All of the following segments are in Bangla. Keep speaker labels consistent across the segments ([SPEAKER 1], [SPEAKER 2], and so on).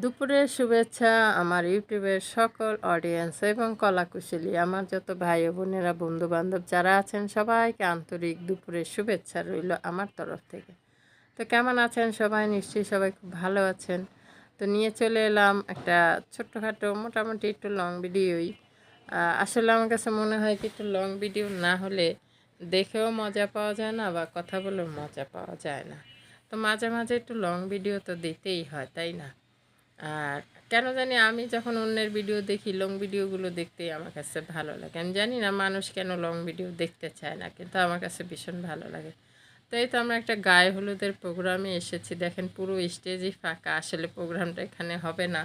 [SPEAKER 1] দুপুরের শুভেচ্ছা আমার ইউটিউবের সকল অডিয়েন্স এবং কলাকুশলী আমার যত ভাই ও বোনেরা বন্ধু বান্ধব যারা আছেন সবাইকে আন্তরিক দুপুরের শুভেচ্ছা রইল আমার তরফ থেকে। তো কেমন আছেন সবাই? নিশ্চয়ই সবাই খুব ভালো আছেন। তো নিয়ে চলে এলাম একটা ছোট্টখাটো মোটামুটি একটু লং ভিডিওই। আসলে আমার কাছে মনে হয় কি একটু লং ভিডিও না হলে দেখেও মজা পাওয়া যায় না বা কথা বলেও মজা পাওয়া যায় না। তো মাঝে মাঝে একটু লং ভিডিও তো দিতেই হয়, তাই না? আর কেন জানি আমি যখন অন্যের ভিডিও দেখি লং ভিডিওগুলো দেখতেই আমার কাছে ভালো লাগে। আমি জানি না মানুষ কেন লং ভিডিও দেখতে চায় না, কিন্তু আমার কাছে ভীষণ ভালো লাগে। তো এই তো আমরা একটা গায়ে হলুদের প্রোগ্রামে এসেছি, দেখেন পুরো স্টেজই ফাঁকা। আসলে প্রোগ্রামটা এখানে হবে না,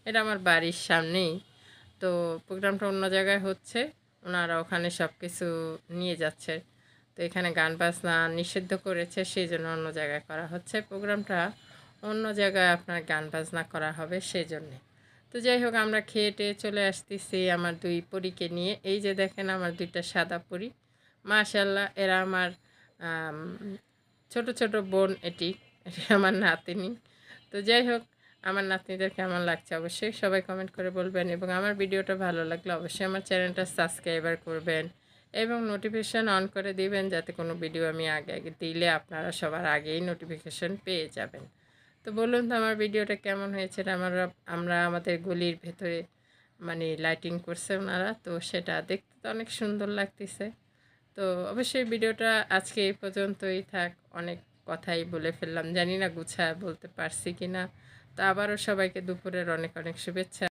[SPEAKER 1] এটা আমার বাড়ির সামনেই। তো প্রোগ্রামটা অন্য জায়গায় হচ্ছে, ওনারা ওখানে সব কিছু নিয়ে যাচ্ছে। তো এখানে গান বাজনা নিষিদ্ধ করেছে, সেই জন্য অন্য জায়গায় করা হচ্ছে প্রোগ্রামটা। অন্য জায়গায় আপনার গান বাজনা করা হবে সেই জন্যে। তো যাই হোক, আমরা খেয়ে টেয়ে চলে আসতেছি আমার দুই পরীকে নিয়ে। এই যে দেখেন আমার দুইটা সাদা পরী, মাশাল্লাহ এরা আমার আম, ছোট ছোট বোন। এটি আমার নাতনি। তো যাই হোক, আমার নাতনিদের কেমন লাগছে অবশ্যই সবাই কমেন্ট করে বলবেন, এবং আমার ভিডিওটা ভালো লাগলে অবশ্যই আমার চ্যানেলটা সাবস্ক্রাইবার করবেন এবং নোটিফিকেশান অন করে দিবেন, যাতে কোনো ভিডিও আমি আগে আগে দিলে আপনারা সবার আগেই নোটিফিকেশান পেয়ে যাবেন। তো বলুন তো আমার ভিডিওটা কেমন হয়েছে? আমরা আমাদের গলির ভেতরে মানে লাইটিং করছে ওনারা, তো সেটা দেখতে তো অনেক সুন্দর লাগতেছে। তো অবশ্যই ভিডিওটা আজকে এই পর্যন্তই থাক। অনেক কথাই বলে ফেললাম, জানি না গুছায় বলতে পারছি কি না। তো আবারও সবাইকে দুপুরের অনেক অনেক শুভেচ্ছা।